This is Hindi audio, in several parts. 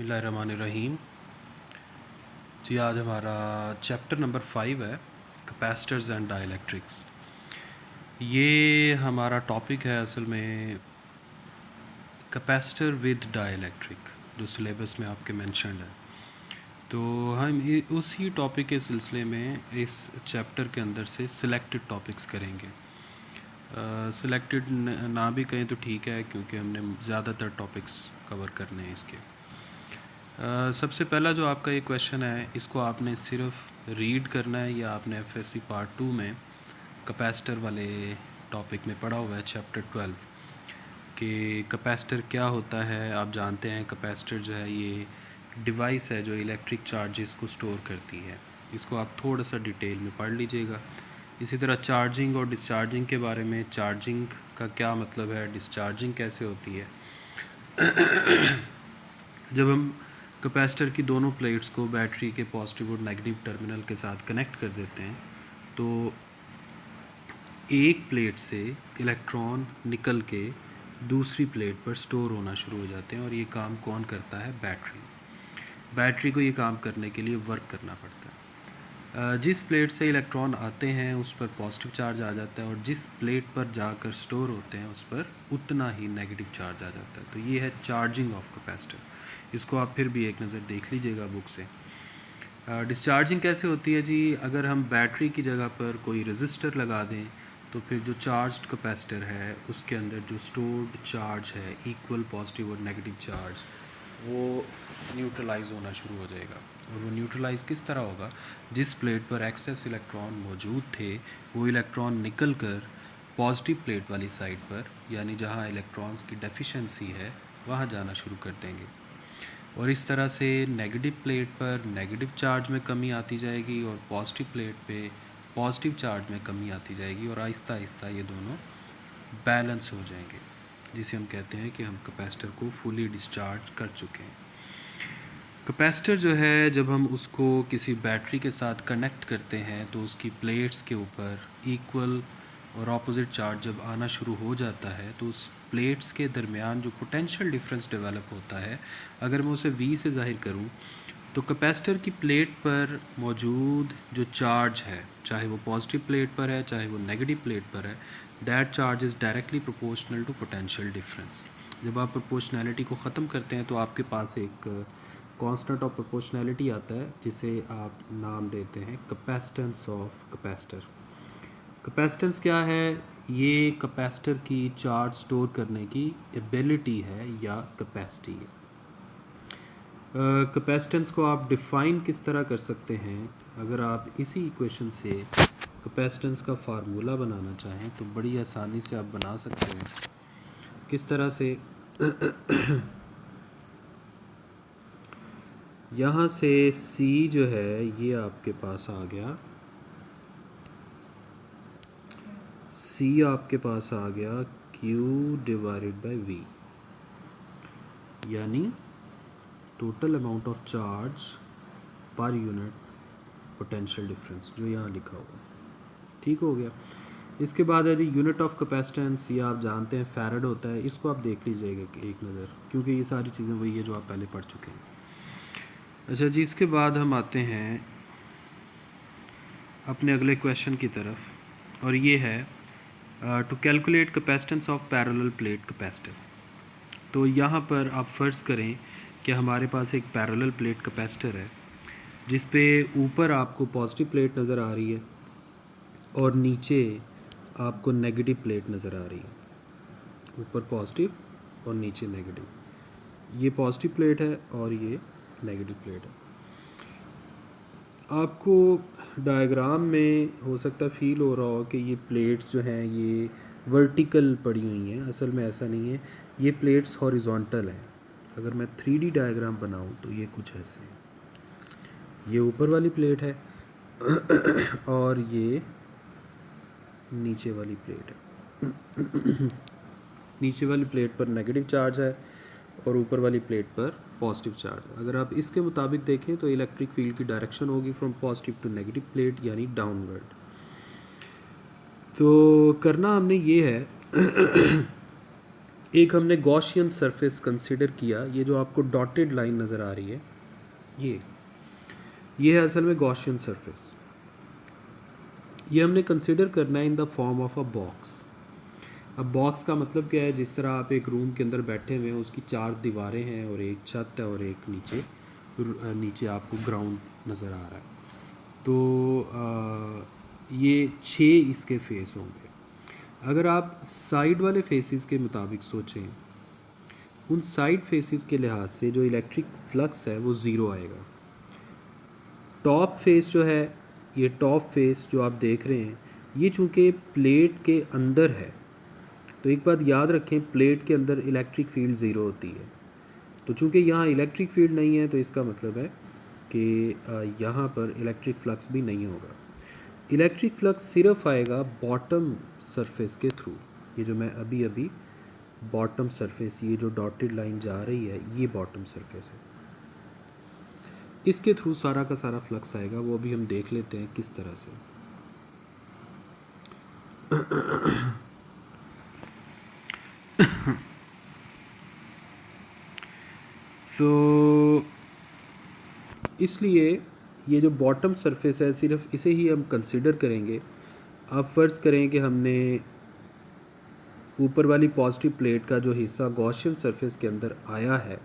बिस्मिल्लाहिर्रहमानिर्रहीम। जी आज हमारा चैप्टर नंबर 5 है कैपेसिटर्स एंड डाइलेक्ट्रिक्स। ये हमारा टॉपिक है असल में कैपेसिटर विद डाइलेक्ट्रिक, जो सिलेबस में आपके मेंशन्ड है। तो हम उसी टॉपिक के सिलसिले में इस चैप्टर के अंदर से सिलेक्टेड टॉपिक्स करेंगे। सिलेक्टेड ना भी कहें तो ठीक है, क्योंकि हमने ज़्यादातर टॉपिक्स कवर करने हैं इसके। सबसे पहला जो आपका ये क्वेश्चन है, इसको आपने सिर्फ रीड करना है या आपने एफएससी पार्ट 2 में कैपेसिटर वाले टॉपिक में पढ़ा हुआ है चैप्टर 12 कि कैपेसिटर क्या होता है। आप जानते हैं कैपेसिटर जो है ये डिवाइस है जो इलेक्ट्रिक चार्जेस को स्टोर करती है। इसको आप थोड़ा सा डिटेल में पढ़ लीजिएगा। इसी तरह चार्जिंग और डिस्चार्जिंग के बारे में, चार्जिंग का क्या मतलब है, डिस्चार्जिंग कैसे होती है। जब हम कैपेसिटर की दोनों प्लेट्स को बैटरी के पॉजिटिव और नेगेटिव टर्मिनल के साथ कनेक्ट कर देते हैं तो एक प्लेट से इलेक्ट्रॉन निकल के दूसरी प्लेट पर स्टोर होना शुरू हो जाते हैं। और ये काम कौन करता है? बैटरी को ये काम करने के लिए वर्क करना पड़ता है। जिस प्लेट से इलेक्ट्रॉन आते हैं उस पर पॉजिटिव चार्ज आ जाता है और जिस प्लेट पर जाकर स्टोर होते हैं उस पर उतना ही नेगेटिव चार्ज आ जाता है। तो ये है चार्जिंग ऑफ कैपेसिटर। इसको आप फिर भी एक नज़र देख लीजिएगा बुक से। डिस्चार्जिंग कैसे होती है जी? अगर हम बैटरी की जगह पर कोई रेजिस्टर लगा दें तो फिर जो चार्ज्ड कैपेसिटर है उसके अंदर जो स्टोर्ड चार्ज है, इक्वल पॉजिटिव और नेगेटिव चार्ज, वो न्यूट्रलाइज होना शुरू हो जाएगा। और वो न्यूट्रलाइज किस तरह होगा? जिस प्लेट पर एक्सेस इलेक्ट्रॉन मौजूद थे वो इलेक्ट्रॉन निकल कर पॉजिटिव प्लेट वाली साइड पर, यानी जहाँ इलेक्ट्रॉन्स की डेफिशिएंसी है, वहाँ जाना शुरू कर देंगे। और इस तरह से नेगेटिव प्लेट पर नेगेटिव चार्ज में कमी आती जाएगी और पॉजिटिव प्लेट पे पॉजिटिव चार्ज में कमी आती जाएगी और आहिस्ता आहिस्ता ये दोनों बैलेंस हो जाएंगे, जिसे हम कहते हैं कि हम कैपेसिटर को फुली डिस्चार्ज कर चुके हैं। कैपेसिटर जो है, जब हम उसको किसी बैटरी के साथ कनेक्ट करते हैं तो उसकी प्लेट्स के ऊपर इक्वल और ऑपोजिट चार्ज जब आना शुरू हो जाता है तो उस प्लेट्स के दरमियान जो पोटेंशियल डिफरेंस डेवलप होता है, अगर मैं उसे V से ज़ाहिर करूं तो कैपेसिटर की प्लेट पर मौजूद जो चार्ज है, चाहे वो पॉजिटिव प्लेट पर है चाहे वो नेगेटिव प्लेट पर है, that charge is directly proportional to potential difference. जब आप प्रोपोर्शनैलिटी को ख़त्म करते हैं तो आपके पास एक कांस्टेंट ऑफ प्रोपोर्शनैलिटी आता है जिसे आप नाम देते हैं कैपेसिटेंस ऑफ कैपेसिटर। कैपेसिटेंस क्या है? ये कैपेसिटर की चार्ज स्टोर करने की एबिलिटी है या कैपेसिटी है। कैपेसिटेंस को आप डिफ़ाइन किस तरह कर सकते हैं? अगर आप इसी इक्वेशन से कैपेसिटेंस का फार्मूला बनाना चाहें तो बड़ी आसानी से आप बना सकते हैं। किस तरह से? यहाँ से C जो है ये आपके पास आ गया, C आपके पास आ गया Q डिवाइडेड बाय V, यानी total amount of charge per unit potential difference, जो यहाँ लिखा हुआ। ठीक हो गया। इसके बाद है जी यूनिट ऑफ कैपेसिटेंस। ये आप जानते हैं फैराड होता है। इसको आप देख लीजिएगा एक नज़र, क्योंकि ये सारी चीज़ें वही है जो आप पहले पढ़ चुके हैं। अच्छा जी, इसके बाद हम आते हैं अपने अगले क्वेश्चन की तरफ, और ये है to calculate capacitance of parallel plate capacitor. तो यहाँ पर आप फ़र्ज़ करें कि हमारे पास एक पैरेलल प्लेट कैपेसिटर है जिस पे ऊपर आपको पॉजिटिव प्लेट नज़र आ रही है और नीचे आपको नेगेटिव प्लेट नज़र आ रही है। ऊपर पॉजिटिव और नीचे नेगेटिव। ये पॉजिटिव प्लेट है और ये नेगेटिव प्लेट है। आपको डायग्राम में हो सकता है फील हो रहा हो कि ये प्लेट्स जो हैं ये वर्टिकल पड़ी हुई हैं। असल में ऐसा नहीं है, ये प्लेट्स हॉरिजॉन्टल हैं। अगर मैं 3D डायग्राम बनाऊं तो ये कुछ ऐसे है। ये ऊपर वाली प्लेट है और ये नीचे वाली प्लेट है। नीचे वाली प्लेट पर नेगेटिव चार्ज है और ऊपर वाली प्लेट पर पॉजिटिव चार्ज। अगर आप इसके मुताबिक देखें तो इलेक्ट्रिक फील्ड की डायरेक्शन होगी from positive to negative plate, यानी डाउनवर्ड। तो करना हमने ये है एक हमने गॉसियन सरफेस कंसिडर किया, ये जो आपको डॉटेड लाइन नज़र आ रही है ये है असल में गॉसियन सरफेस। ये हमने कंसिडर करना है in the form of a box. अब बॉक्स का मतलब क्या है, जिस तरह आप एक रूम के अंदर बैठे हुए हैं, उसकी 4 दीवारें हैं और एक छत है और एक नीचे आपको ग्राउंड नज़र आ रहा है। तो ये 6 इसके फेस होंगे। अगर आप साइड वाले फेसेस के मुताबिक सोचें, उन साइड फेसेस के लिहाज से जो इलेक्ट्रिक फ्लक्स है वो ज़ीरो आएगा। टॉप फेस जो है, ये टॉप फेस जो आप देख रहे हैं, ये चूँकि प्लेट के अंदर है, तो एक बात याद रखें, प्लेट के अंदर इलेक्ट्रिक फील्ड ज़ीरो होती है। तो चूँकि यहाँ इलेक्ट्रिक फील्ड नहीं है, तो इसका मतलब है कि यहाँ पर इलेक्ट्रिक फ्लक्स भी नहीं होगा। इलेक्ट्रिक फ्लक्स सिर्फ आएगा बॉटम सरफेस के थ्रू। ये जो मैं अभी बॉटम सरफेस, ये जो डॉटेड लाइन जा रही है, ये बॉटम सरफेस है, इसके थ्रू सारा का सारा फ्लक्स आएगा। वो अभी हम देख लेते हैं किस तरह से। तो इसलिए ये जो बॉटम सरफेस है, सिर्फ इसे ही हम कंसिडर करेंगे। अब फ़र्ज़ करें कि हमने ऊपर वाली पॉजिटिव प्लेट का जो हिस्सा गॉसियन सरफेस के अंदर आया है,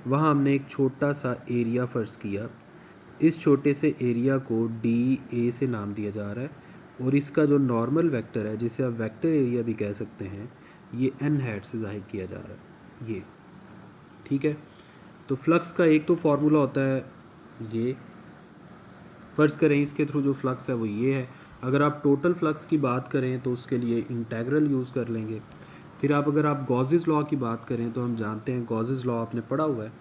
वहाँ हमने एक छोटा सा एरिया फ़र्ज़ किया। इस छोटे से एरिया को DA से नाम दिया जा रहा है और इसका जो नॉर्मल वेक्टर है, जिसे आप वेक्टर एरिया भी कह सकते हैं, ये n हैट से ज़ाहिर किया जा रहा है। ये ठीक है। तो फ्लक्स का एक तो फार्मूला होता है, ये फ़र्ज़ करें इसके थ्रू जो फ्लक्स है वो ये है। अगर आप टोटल फ्लक्स की बात करें तो उसके लिए इंटेग्रल यूज़ कर लेंगे। फिर अगर आप गॉसेस लॉ की बात करें तो हम जानते हैं, गॉसेस लॉ आपने पढ़ा हुआ है,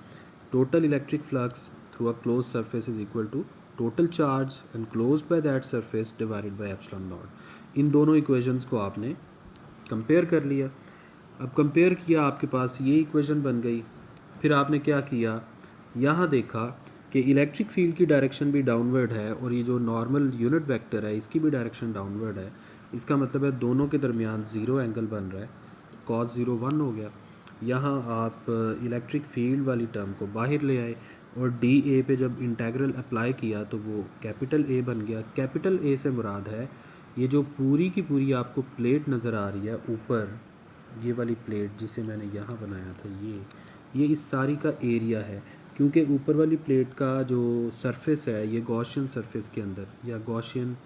total electric flux through a close surface is equal to total charge enclosed by that surface divided by epsilon naught. इन दोनों इक्वेशंस को आपने कंपेयर कर लिया। अब कंपेयर किया, आपके पास ये इक्वेशन बन गई। फिर आपने क्या किया, यहाँ देखा कि इलेक्ट्रिक फील्ड की डायरेक्शन भी डाउनवर्ड है और ये जो नॉर्मल यूनिट वेक्टर है, इसकी भी डायरेक्शन डाउनवर्ड है। इसका मतलब है दोनों के दरमियान ज़ीरो एंगल बन रहा है, cos 0 1 हो गया। यहाँ आप इलेक्ट्रिक फील्ड वाली टर्म को बाहर ले आए और DA पे जब इंटेग्रल अप्लाई किया तो वो कैपिटल A बन गया। कैपिटल A से मुराद है ये जो पूरी की पूरी आपको प्लेट नज़र आ रही है ऊपर, ये वाली प्लेट जिसे मैंने यहाँ बनाया था, ये इस सारी का एरिया है। क्योंकि ऊपर वाली प्लेट का जो सरफेस है, ये गॉसियन सरफेस के अंदर या गॉसियन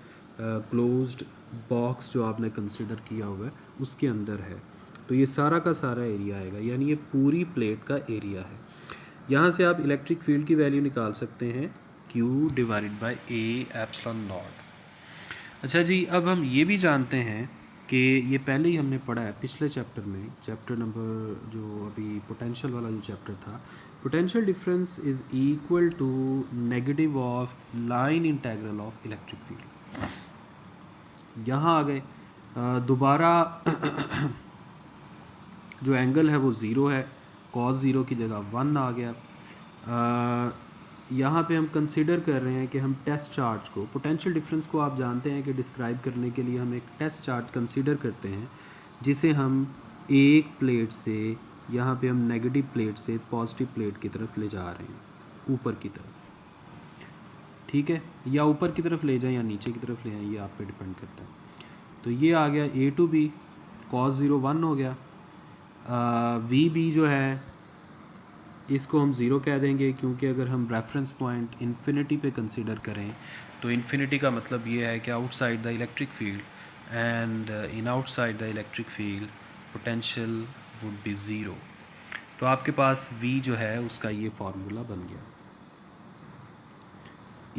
क्लोज्ड बॉक्स जो आपने कंसिडर किया हुआ है उसके अंदर है, तो ये सारा का सारा एरिया आएगा, यानी ये पूरी प्लेट का एरिया है। यहाँ से आप इलेक्ट्रिक फील्ड की वैल्यू निकाल सकते हैं, Q divided by A epsilon not. अच्छा जी, अब हम ये भी जानते हैं कि ये पहले ही हमने पढ़ा है पिछले चैप्टर में, चैप्टर नंबर जो अभी पोटेंशियल वाला जो चैप्टर था, potential difference is equal to negative of line integral of electric field. यहाँ आ गए, दोबारा जो एंगल है वो ज़ीरो है, cos 0 की जगह 1 आ गया। यहाँ पे हम कंसिडर कर रहे हैं कि हम टेस्ट चार्ज को, पोटेंशियल डिफरेंस को आप जानते हैं कि डिस्क्राइब करने के लिए हम एक टेस्ट चार्ज कंसिडर करते हैं, जिसे हम एक प्लेट से, यहाँ पे हम नेगेटिव प्लेट से पॉजिटिव प्लेट की तरफ ले जा रहे हैं, ऊपर की तरफ, ठीक है। या ऊपर की तरफ ले जाएं या नीचे की तरफ ले आएं, ये आप पे डिपेंड करता है। तो ये आ गया A to B, cos 0 1 हो गया। VB जो है इसको हम ज़ीरो कह देंगे, क्योंकि अगर हम रेफरेंस पॉइंट इन्फिनिटी पे कंसीडर करें तो इन्फिनिटी का मतलब ये है कि outside the electric field, and in outside the electric field potential would be zero. तो आपके पास V जो है उसका ये फार्मूला बन गया,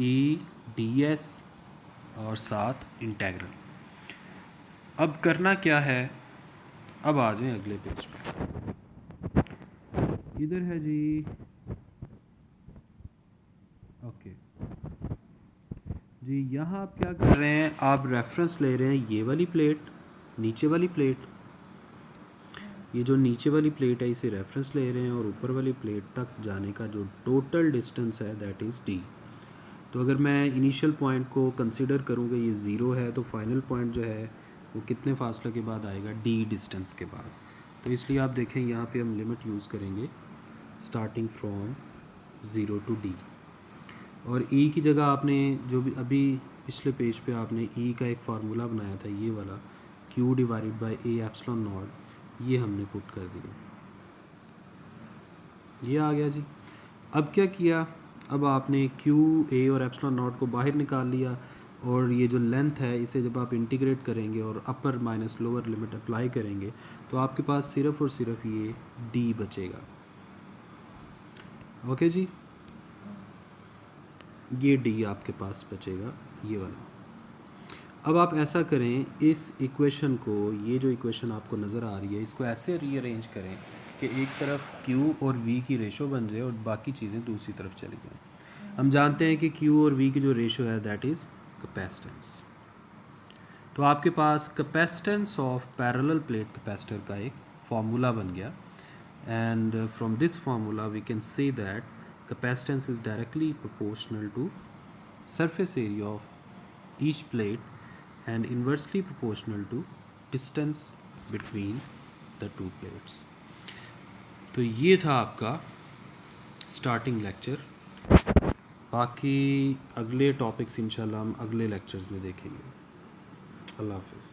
EdS और साथ इंटेग्रल। अब करना क्या है, अब आ जाएं अगले पेज पर। इधर है जी, ओके जी, यहाँ आप क्या कर रहे हैं, आप रेफरेंस ले रहे हैं ये वाली प्लेट, नीचे वाली प्लेट, ये जो नीचे वाली प्लेट है इसे रेफरेंस ले रहे हैं और ऊपर वाली प्लेट तक जाने का जो टोटल डिस्टेंस है दैट इज़ D। तो अगर मैं इनिशियल पॉइंट को कंसिडर करूँगा ये ज़ीरो है, तो फाइनल पॉइंट जो है वो कितने फासले के बाद आएगा, D डिस्टेंस के बाद। तो इसलिए आप देखें यहाँ पे हम लिमिट यूज़ करेंगे स्टार्टिंग फ्रॉम 0 to d। और e की जगह आपने जो भी अभी पिछले पेज पे आपने e का एक फार्मूला बनाया था, ये वाला q divided by a epsilon not, ये हमने पुट कर दिया, ये आ गया जी। अब क्या किया, अब आपने q a और एप्सिलॉन नॉट को बाहर निकाल लिया, और ये जो लेंथ है इसे जब आप इंटीग्रेट करेंगे और अपर माइनस लोअर लिमिट अप्लाई करेंगे तो आपके पास सिर्फ और सिर्फ ये d बचेगा। ओके जी, ये d आपके पास बचेगा, ये वाला। अब आप ऐसा करें, इस इक्वेशन को, ये जो इक्वेशन आपको नज़र आ रही है, इसको ऐसे रीअरेंज करें कि एक तरफ q और v की रेशो बन जाए और बाकी चीज़ें दूसरी तरफ चली जाएं। हम जानते हैं कि q और v की जो रेशो है दैट इज़ कैपेसिटेंस। तो आपके पास capacitance of parallel plate capacitor का एक फार्मूला बन गया, and from this formula we can say that capacitance is directly proportional to surface area of each plate and inversely proportional to distance between the two plates। तो ये था आपका स्टार्टिंग लेक्चर। बाकी अगले टॉपिक्स इंशाल्लाह हम अगले लेक्चर्स में देखेंगे। अल्लाह हाफिज़।